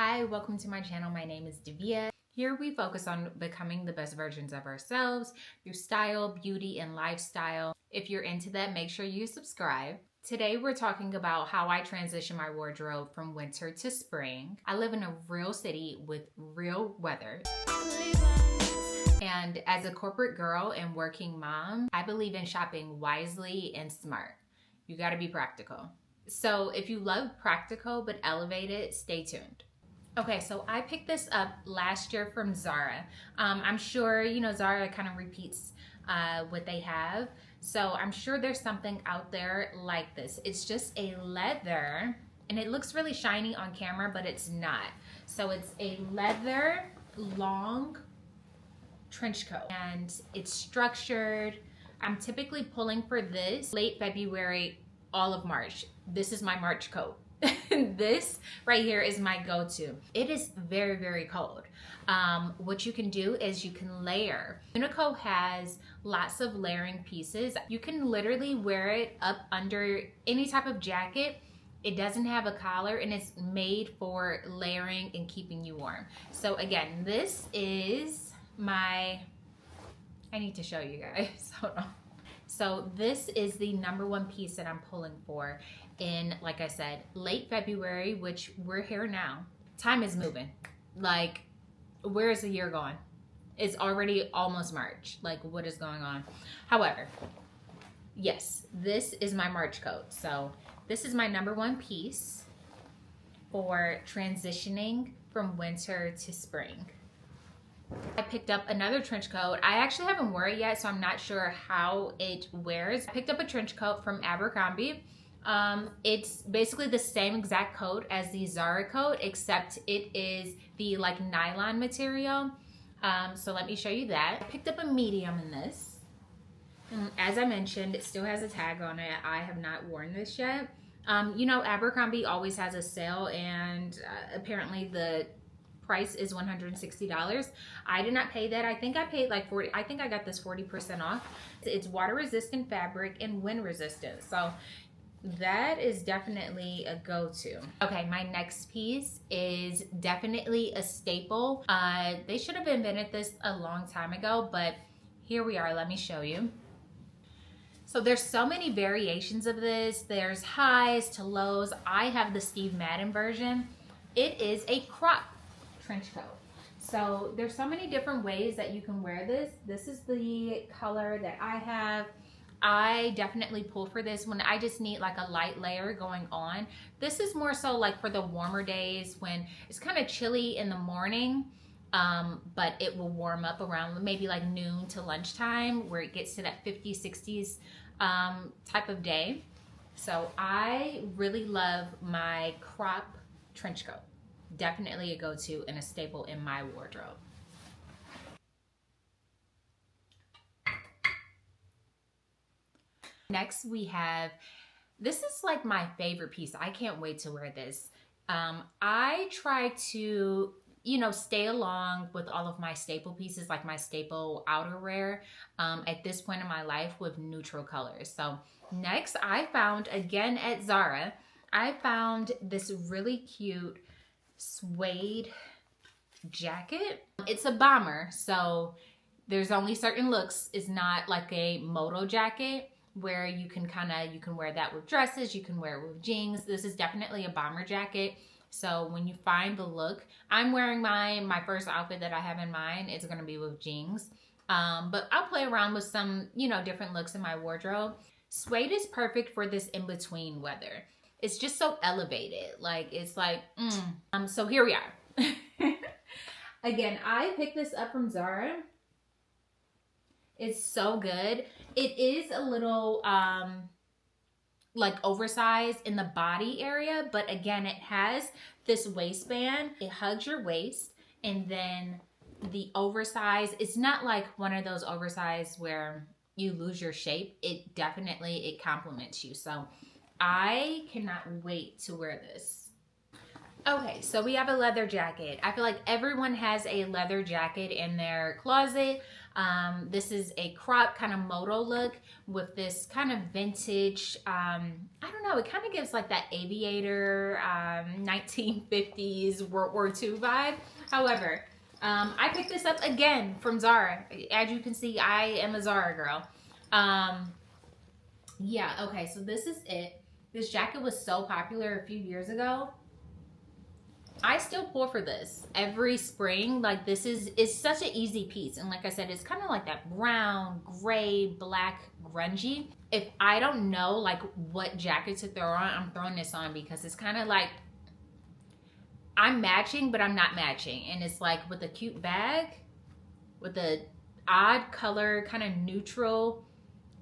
Hi, welcome to my channel. My name is Devia. Here we focus on becoming the best versions of ourselves through style, beauty, and lifestyle. If you're into that, make sure you subscribe. Today we're talking about how I transition my wardrobe from winter to spring. I live in a real city with real weather. And as a corporate girl and working mom, I believe in shopping wisely and smart. You gotta be practical. So if you love practical but elevated, stay tuned. Okay, so I picked this up last year from Zara. I'm sure, Zara kind of repeats what they have. So I'm sure there's something out there like this. It's just a leather, and it looks really shiny on camera, but it's not. So it's a leather long trench coat, and it's structured. I'm typically pulling for this late February, all of March. This is my March coat. This right here is my go-to. It is very, very cold. What you can do is you can layer. Uniqlo has lots of layering pieces. You can literally wear it up under any type of jacket. It doesn't have a collar, and it's made for layering and keeping you warm. So again, this is I need to show you guys. Hold on. So this is the #1 piece that I'm pulling for in, like I said, late February, which we're here now. Time is moving. Like, where is the year going? It's already almost March. Like, what is going on? However, yes, this is my March coat. So this is my #1 piece for transitioning from winter to spring. I picked up another trench coat. I actually haven't worn it yet, so I'm not sure how it wears. I picked up a trench coat from Abercrombie. It's basically the same exact coat as the Zara coat, except it is the nylon material. So let me show you that. I picked up a medium in this. And as I mentioned, it still has a tag on it. I have not worn this yet. Abercrombie always has a sale, and apparently the price is $160. I did not pay that. I think I paid like 40. I think I got this 40% off. It's water resistant fabric and wind resistant. So that is definitely a go-to. Okay, my next piece is definitely a staple. They should have invented this a long time ago, but here we are. Let me show you. So there's so many variations of this. There's highs to lows. I have the Steve Madden version. It is a crop trench coat. So there's so many different ways that you can wear this. This is the color that I have. I definitely pull for this when I just need like a light layer going on. This is more so like for the warmer days when it's kind of chilly in the morning, but it will warm up around maybe like noon to lunchtime, where it gets to that 50s, 60s type of day. So I really love my crop trench coat. Definitely a go-to and a staple in my wardrobe. Next we have, this is like my favorite piece. I can't wait to wear this. I try to, stay along with all of my staple pieces, like my staple outerwear at this point in my life with neutral colors. So next I found, again at Zara, I found this really cute suede jacket. It's a bomber, so there's only certain looks. It's not like a moto jacket where you can wear that with dresses, you can wear it with jeans. This is definitely a bomber jacket. So when you find the look, I'm wearing my first outfit that I have in mind. It's gonna be with jeans. But I'll play around with some, different looks in my wardrobe. Suede is perfect for this in-between weather. It's just so elevated. So here we are. Again, I picked this up from Zara. It's so good. It is a little oversized in the body area, but again, it has this waistband. It hugs your waist, and then the oversized, it's not like one of those oversized where you lose your shape. It complements you. So I cannot wait to wear this. Okay, so we have a leather jacket. I feel like everyone has a leather jacket in their closet. This is a crop kind of moto look with this kind of vintage, I don't know, it kind of gives like that aviator 1950s World War II vibe. However, I picked this up again from Zara. As you can see, I am a Zara girl. Yeah, okay, so this is it. This jacket was so popular a few years ago. I still pull for this every spring. Like, this is such an easy piece. And like I said, it's kind of like that brown, gray, black, grungy. If I don't know like what jacket to throw on, I'm throwing this on because it's kind of like I'm matching, but I'm not matching. And it's like with a cute bag, with a odd color, kind of neutral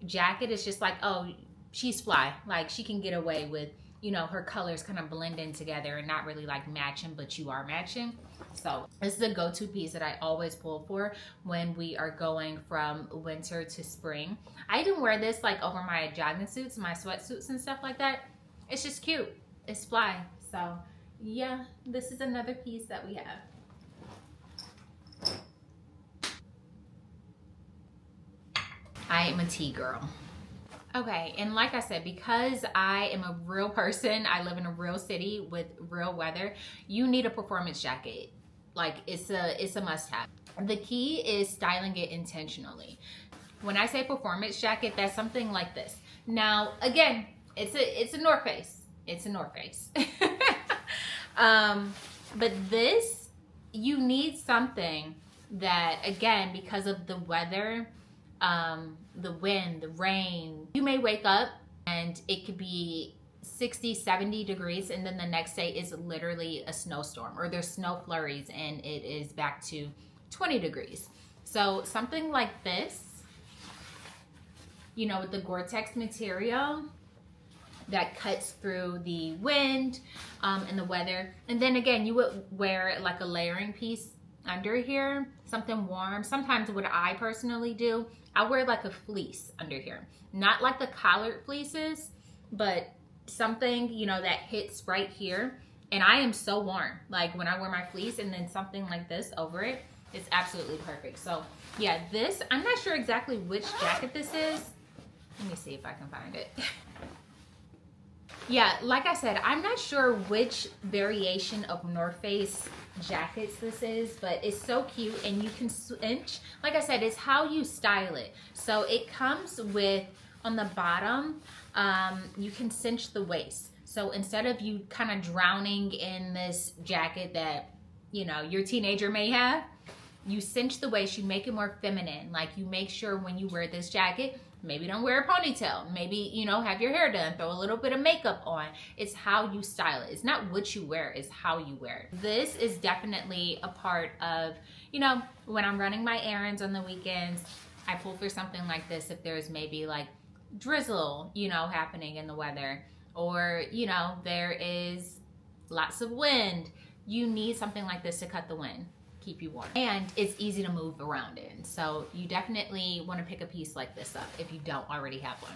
jacket. It's just like, oh, she's fly. Like, she can get away with, you know, her colors kind of blend in together and not really like matching, but you are matching. So this is a go-to piece that I always pull for when we are going from winter to spring. I even wear this like over my jogging suits, my sweatsuits and stuff like that. It's just cute. It's fly. So yeah, this is another piece that we have. I am a tea girl. Okay, and like I said, because I am a real person, I live in a real city with real weather, you need a performance jacket. Like, it's a must-have. The key is styling it intentionally. When I say performance jacket, that's something like this. Now, again, it's a North Face. It's a North Face. But this, you need something that, again, because of the weather, the wind, the rain, you may wake up and it could be 60, 70 degrees and then the next day is literally a snowstorm or there's snow flurries and it is back to 20 degrees. So something like this, you know, with the Gore-Tex material that cuts through the wind and the weather. And then again, you would wear like a layering piece under here, something warm. Sometimes what I personally do, I wear like a fleece under here. Not like the collared fleeces, but something, you know, that hits right here. And I am so warm. Like when I wear my fleece and then something like this over it, it's absolutely perfect. So yeah, this, I'm not sure exactly which jacket this is. Let me see if I can find it. Yeah, like I said, I'm not sure which variation of North Face jackets this is, but it's so cute and you can cinch. Like I said, it's how you style it. So it comes with, on the bottom, you can cinch the waist. So instead of you kind of drowning in this jacket that, you know, your teenager may have, you cinch the waist, you make it more feminine. Like, you make sure when you wear this jacket, maybe don't wear a ponytail. Maybe, you know, have your hair done, throw a little bit of makeup on. It's how you style it. It's not what you wear, it's how you wear it. This is definitely a part of, you know, when I'm running my errands on the weekends, I pull for something like this if there's maybe like drizzle, you know, happening in the weather, or, you know, there is lots of wind. You need something like this to cut the wind, keep you warm, and it's easy to move around in. So you definitely want to pick a piece like this up if you don't already have one.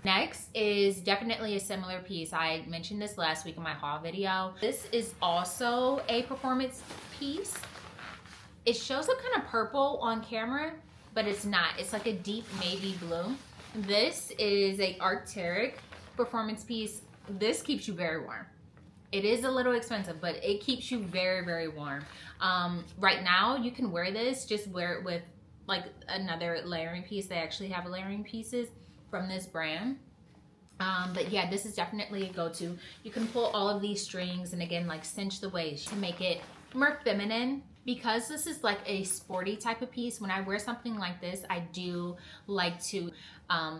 Next is definitely a similar piece. I mentioned this last week in my haul video. This is also a performance piece. It shows up kind of purple on camera, but it's not. It's like a deep navy blue. This is a Arc'teryx performance piece. This keeps you very warm. It is a little expensive, but it keeps you very, very warm. Right now, you can wear this, just wear it with like another layering piece. They actually have layering pieces from this brand. But yeah, this is definitely a go-to. You can pull all of these strings and again, like cinch the waist to make it more feminine. Because this is like a sporty type of piece, when I wear something like this, I do like to,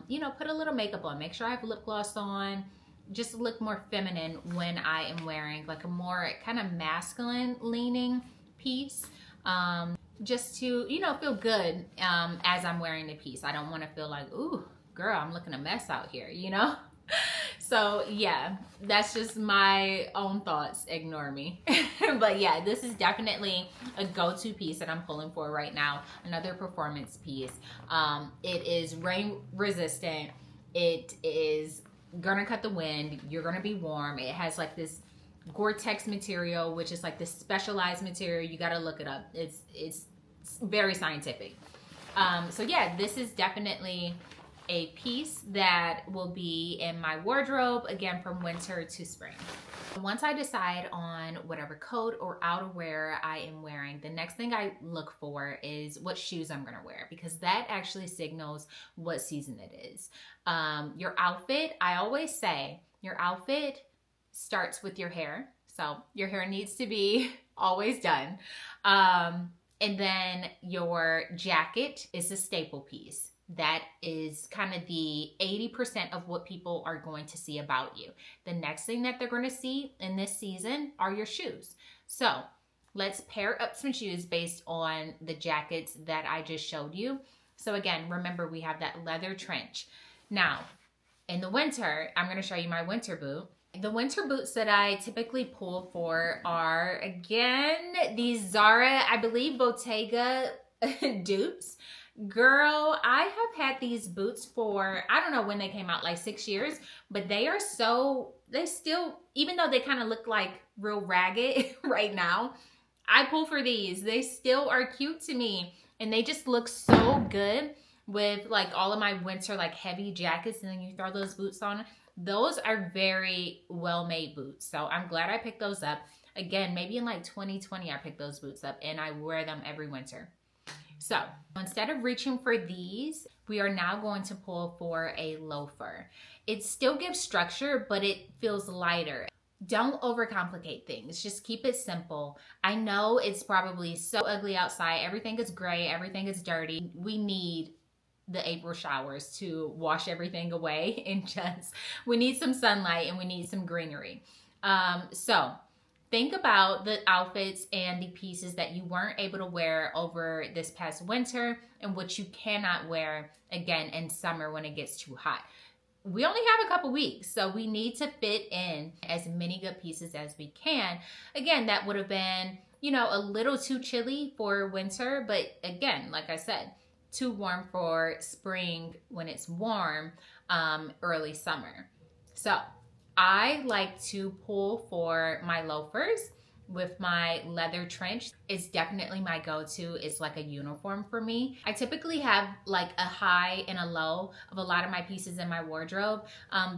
you know, put a little makeup on, make sure I have lip gloss on, just look more feminine when I am wearing like a more kind of masculine leaning piece, just to, you know, feel good as I'm wearing the piece. I don't want to feel like, ooh, girl, I'm looking a mess out here, you know? So yeah, that's just my own thoughts, ignore me. But yeah, this is definitely a go-to piece that I'm pulling for right now. Another performance piece. It is rain resistant. It is gonna cut the wind. You're gonna be warm. It has like this Gore-Tex material, which is like this specialized material. You got to look it up. It's very scientific. So yeah, this is definitely a piece that will be in my wardrobe, again, from winter to spring. Once I decide on whatever coat or outerwear I am wearing, the next thing I look for is what shoes I'm gonna wear, because that actually signals what season it is. Your outfit, I always say, your outfit starts with your hair. So your hair needs to be always done. And then your jacket is a staple piece. That is kind of the 80% of what people are going to see about you. The next thing that they're going to see in this season are your shoes. So let's pair up some shoes based on the jackets that I just showed you. So again, remember we have that leather trench. Now, in the winter, I'm going to show you my winter boot. The winter boots that I typically pull for are, again, these Zara, I believe, Bottega dupes. Girl, I have had these boots for, I don't know when they came out, like 6 years, but they still, even though they kind of look like real ragged right now, I pull for these. They still are cute to me, and they just look so good with like all of my winter like heavy jackets, and then you throw those boots on. Those are very well-made boots, so I'm glad I picked those up. Again, maybe in like 2020 I picked those boots up, and I wear them every winter. So instead of reaching for these, we are now going to pull for a loafer. It still gives structure, but it feels lighter. Don't overcomplicate things. Just keep it simple. I know it's probably so ugly outside. Everything is gray. Everything is dirty. We need the April showers to wash everything away, and we need some sunlight and we need some greenery. So think about the outfits and the pieces that you weren't able to wear over this past winter and what you cannot wear again in summer when it gets too hot. We only have a couple weeks, so we need to fit in as many good pieces as we can. Again, that would have been, a little too chilly for winter, but again, like I said, too warm for spring when it's warm, early summer. So I like to pull for my loafers with my leather trench. It's definitely my go-to. It's like a uniform for me. I typically have like a high and a low of a lot of my pieces in my wardrobe.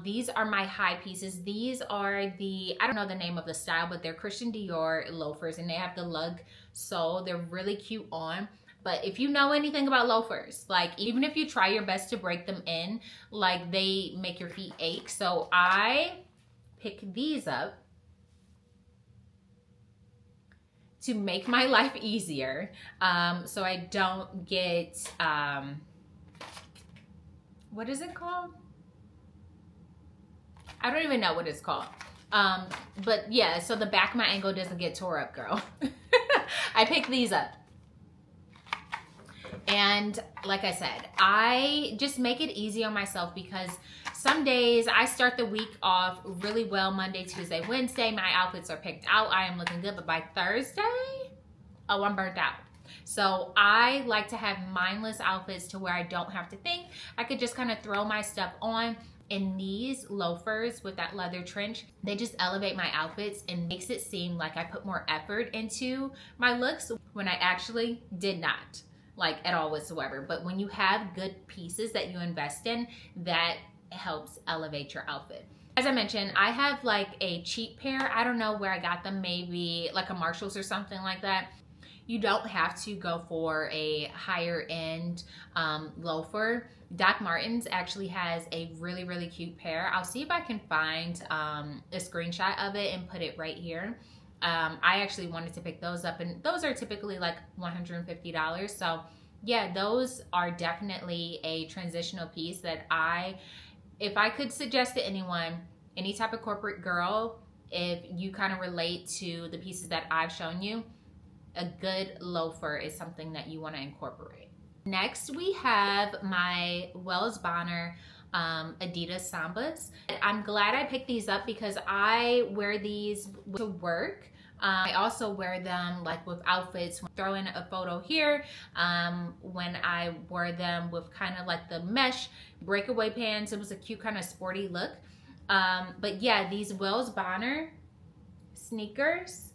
These are my high pieces. These are I don't know the name of the style, but they're Christian Dior loafers, and they have the lug sole. They're really cute on. But if you know anything about loafers, like even if you try your best to break them in, like they make your feet ache. So I pick these up to make my life easier, so I don't get, what is it called? I don't even know what it's called. But yeah, so the back of my ankle doesn't get tore up, girl. I pick these up. And like I said, I just make it easy on myself, because some days I start the week off really well. Monday, Tuesday, Wednesday, my outfits are picked out. I am looking good. But by Thursday, oh, I'm burnt out. So I like to have mindless outfits to where I don't have to think. I could just kind of throw my stuff on. And these loafers with that leather trench, they just elevate my outfits and makes it seem like I put more effort into my looks when I actually did not. Like at all whatsoever. But when you have good pieces that you invest in, that helps elevate your outfit. As I mentioned, I have like a cheap pair. I don't know where I got them, maybe like a Marshall's or something like that. You don't have to go for a higher end loafer. Doc Martens actually has a really, really cute pair. I'll see if I can find a screenshot of it and put it right here. I actually wanted to pick those up, and those are typically like $150. So yeah, those are definitely a transitional piece that if I could suggest to anyone, any type of corporate girl, if you kind of relate to the pieces that I've shown you, a good loafer is something that you want to incorporate. Next, we have my Wells Bonner Adidas Sambas. I'm glad I picked these up because I wear these to work. I also wear them like with outfits. Throw in a photo here when I wore them with kind of like the mesh breakaway pants. It was a cute kind of sporty look. But yeah, these Wells Bonner sneakers.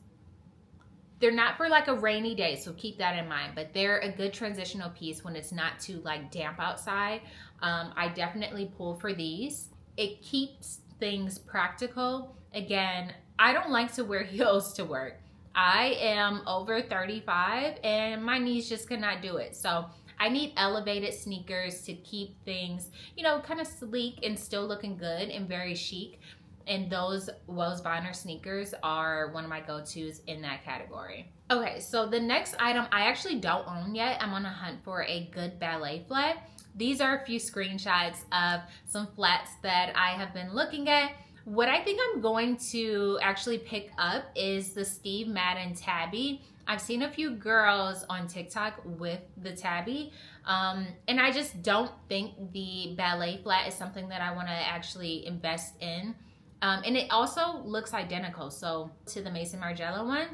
They're not for like a rainy day, so keep that in mind, but they're a good transitional piece when it's not too like damp outside. I definitely pull for these. It keeps things practical. Again, I don't like to wear heels to work. I am over 35 and my knees just cannot do it. So I need elevated sneakers to keep things, you know, kind of sleek and still looking good and very chic. And those Wells Bonner sneakers are one of my go-tos in that category. Okay, so the next item I actually don't own yet. I'm on a hunt for a good ballet flat. These are a few screenshots of some flats that I have been looking at. What I think I'm going to actually pick up is the Steve Madden Tabby. I've seen a few girls on TikTok with the Tabby, and I just don't think the ballet flat is something that I want to actually invest in. And it also looks identical, so to the Mason Margiela one,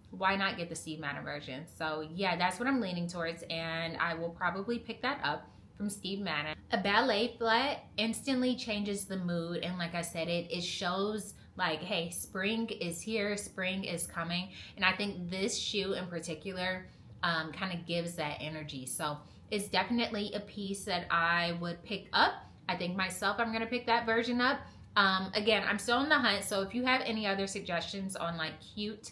why not get the Steve Madden version? So yeah, that's what I'm leaning towards, and I will probably pick that up from Steve Madden. A ballet flat instantly changes the mood, and like I said, it shows like, hey, spring is here, spring is coming, and I think this shoe in particular kind of gives that energy. So it's definitely a piece that I would pick up. I think myself, I'm gonna pick that version up. Again, I'm still on the hunt, so if you have any other suggestions on like cute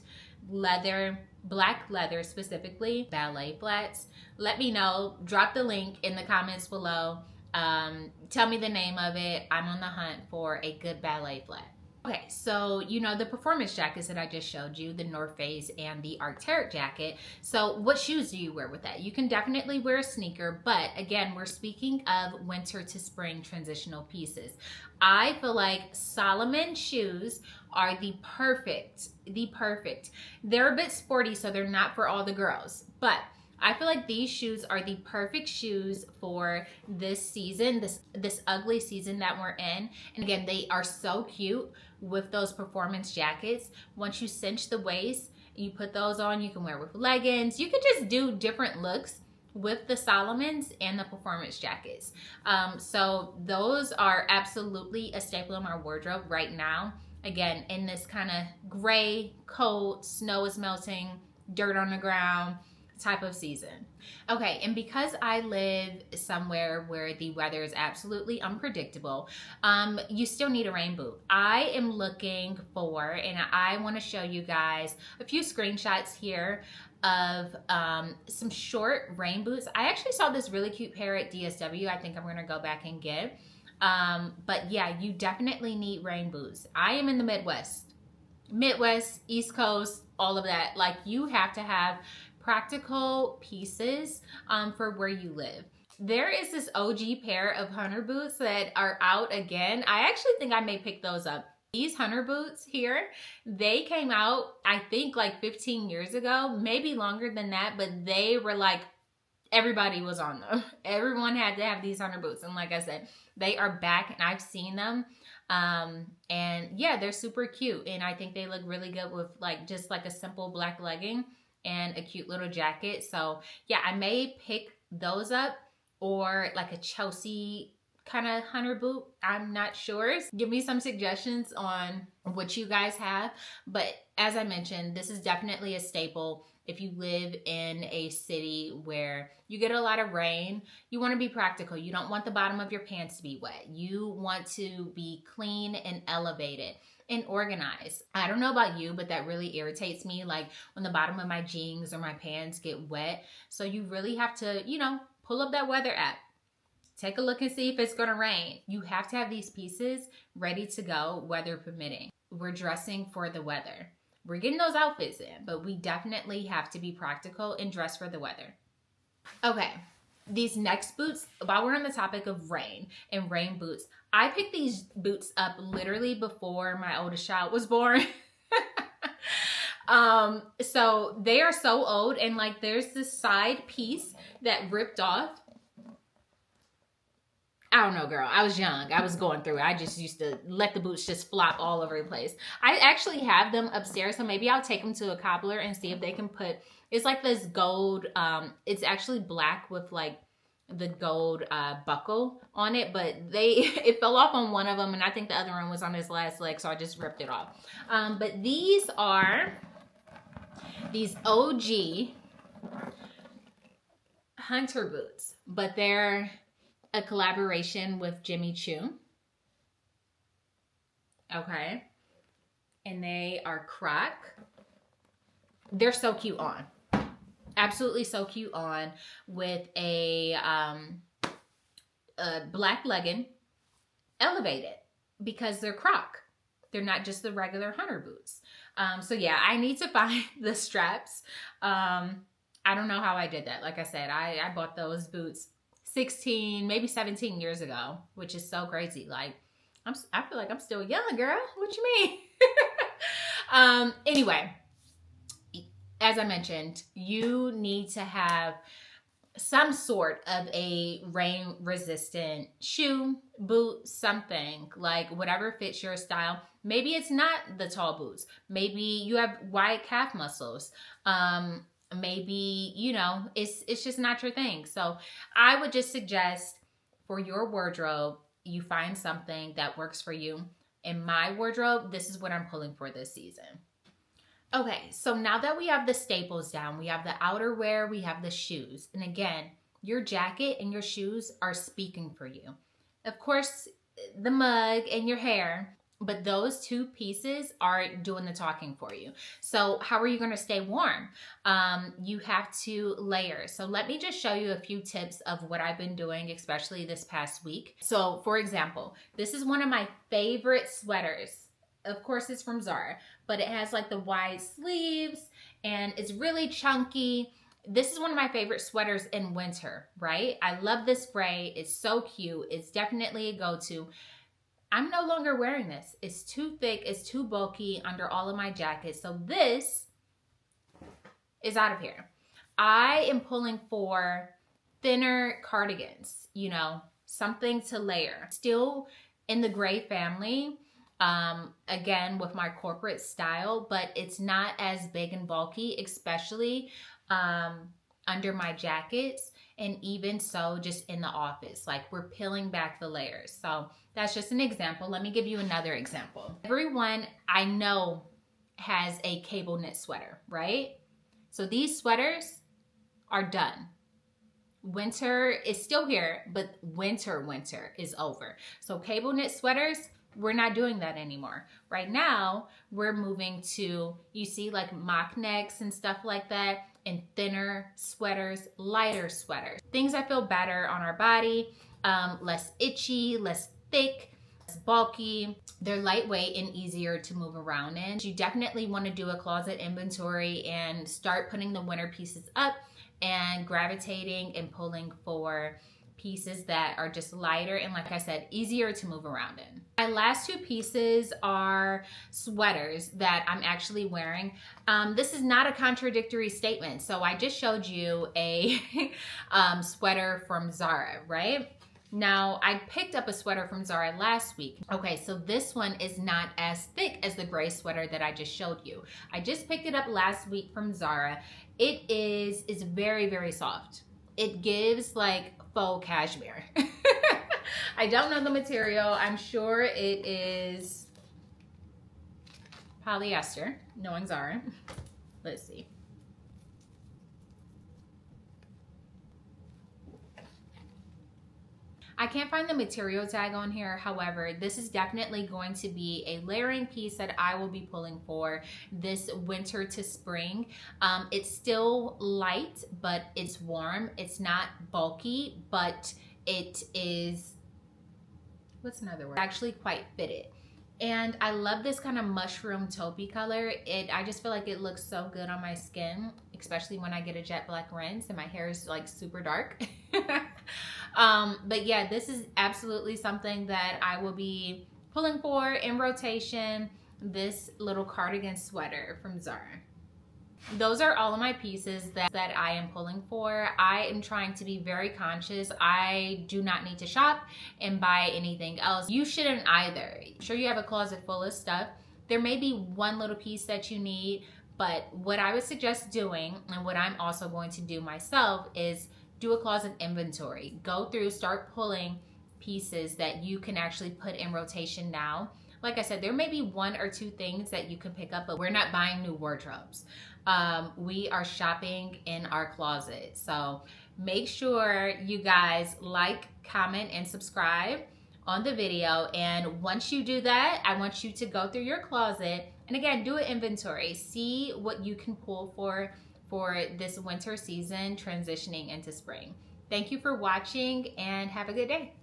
leather, black leather specifically, ballet flats, let me know. Drop the link in the comments below. Tell me the name of it. I'm on the hunt for a good ballet flat. Okay, so you know the performance jackets that I just showed you, the North Face and the Arc'teryx jacket. So what shoes do you wear with that? You can definitely wear a sneaker, but again, we're speaking of winter to spring transitional pieces. I feel like Salomon shoes are the perfect. They're a bit sporty, so they're not for all the girls, but I feel like these shoes are the perfect shoes for this season, this ugly season that we're in. And again, they are so cute with those performance jackets. Once you cinch the waist, you put those on, you can wear with leggings. You could just do different looks with the Salomons and the performance jackets. So those are absolutely a staple in my wardrobe right now. Again, in this kind of gray, cold, snow is melting, dirt on the ground type of season. Okay, and because I live somewhere where the weather is absolutely unpredictable, you still need a rain boot. I am looking for, and I want to show you guys a few screenshots here of some short rain boots. I actually saw this really cute pair at DSW. I think I'm gonna go back and get. But yeah, you definitely need rain boots. I am in the Midwest, East Coast, all of that. Like, you have to have practical pieces for where you live. There is this OG pair of hunter boots that are out again. I actually think I may pick those up. These hunter boots here, they came out, I think like 15 years ago, maybe longer than that, but they were like, everybody was on them. Everyone had to have these hunter boots. And like I said, they are back and I've seen them. And yeah, they're super cute. And I think they look really good with like just like a simple black legging and a cute little jacket. So yeah, I may pick those up, or like a Chelsea kind of hunter boot. I'm not sure. Give me some suggestions on what you guys have. But as I mentioned, this is definitely a staple. If you live in a city where you get a lot of rain, you want to be practical. You don't want the bottom of your pants to be wet. You want to be clean and elevated and organized. I don't know about you, but that really irritates me, like when the bottom of my jeans or my pants get wet. So you really have to, you know, pull up that weather app. Take a look and see if it's gonna rain. You have to have these pieces ready to go, weather permitting. We're dressing for the weather. We're getting those outfits in, but we definitely have to be practical and dress for the weather. Okay, these next boots, while we're on the topic of rain and rain boots, I picked these boots up literally before my oldest child was born. So they are so old, and like there's this side piece that ripped off. I don't know, girl. I was young. I was going through it. I just used to let the boots just flop all over the place. I actually have them upstairs, so maybe I'll take them to a cobbler and see if they can put, it's like this gold, it's actually black with like the gold buckle on it, but it fell off on one of them, and I think the other one was on his last leg, so I just ripped it off. But these are these OG hunter boots, but they're a collaboration with Jimmy Choo. Okay. And they are Croc. They're so cute on. Absolutely so cute on with a black legging, elevated, because they're Croc. They're not just the regular hunter boots. So yeah, I need to find the straps. I don't know how I did that. Like I said, I bought those boots 16, maybe 17 years ago, which is so crazy. Like, I feel like I'm still young, girl. What you mean? Anyway, as I mentioned, you need to have some sort of a rain resistant shoe, boot, something, like whatever fits your style. Maybe it's not the tall boots. Maybe you have wide calf muscles. Maybe, you know, it's just not your thing. So I would just suggest for your wardrobe, you find something that works for you. In my wardrobe, this is what I'm pulling for this season. Okay, so now that we have the staples down, we have the outerwear, we have the shoes. And again, your jacket and your shoes are speaking for you. Of course, the mug and your hair, but those two pieces are doing the talking for you. So how are you going to stay warm? You have to layer. So let me just show you a few tips of what I've been doing, especially this past week. So for example, this is one of my favorite sweaters. Of course, it's from Zara, but it has like the wide sleeves and it's really chunky. This is one of my favorite sweaters in winter, right? I love this gray. It's so cute. It's definitely a go-to. I'm no longer wearing this. It's too thick. It's too bulky under all of my jackets. So this is out of here. I am pulling for thinner cardigans, you know, something to layer. Still in the gray family, again, with my corporate style, but it's not as big and bulky, especially under my jackets. And even so, just in the office, like we're peeling back the layers. So that's just an example. Let me give you another example. Everyone I know has a cable knit sweater, right? So these sweaters are done. Winter is still here, but winter is over. So cable knit sweaters, we're not doing that anymore. Right now, we're moving to, you see like mock necks and stuff like that, and thinner sweaters, lighter sweaters. Things that feel better on our body, less itchy, less thick, less bulky. They're lightweight and easier to move around in. You definitely want to do a closet inventory and start putting the winter pieces up and gravitating and pulling for pieces that are just lighter and, like I said, easier to move around in. My last two pieces are sweaters that I'm actually wearing. This is not a contradictory statement. So I just showed you a sweater from Zara, right? Now, I picked up a sweater from Zara last week. Okay, so this one is not as thick as the gray sweater that I just showed you. I just picked it up last week from Zara. It's very, very soft. It gives like faux cashmere. I don't know the material. I'm sure it is polyester, knowing Zara. Let's see. I can't find the material tag on here. However, this is definitely going to be a layering piece that I will be pulling for this winter to spring. It's still light, but it's warm. It's not bulky, but it is, what's another word? Actually quite fitted. And I love this kind of mushroom taupey color. I just feel like it looks so good on my skin, especially when I get a jet black rinse and my hair is like super dark. But yeah, this is absolutely something that I will be pulling for in rotation, this little cardigan sweater from Zara. Those are all of my pieces that I am pulling for. I am trying to be very conscious. I do not need to shop and buy anything else. You shouldn't either. I'm sure you have a closet full of stuff. There may be one little piece that you need, but what I would suggest doing, and what I'm also going to do myself, is do a closet inventory. Go through, start pulling pieces that you can actually put in rotation now. Like I said, there may be 1 or 2 things that you can pick up, but we're not buying new wardrobes. We are shopping in our closet. So make sure you guys like, comment, and subscribe on the video. And once you do that, I want you to go through your closet and again, do an inventory. See what you can pull for this winter season transitioning into spring. Thank you for watching and have a good day.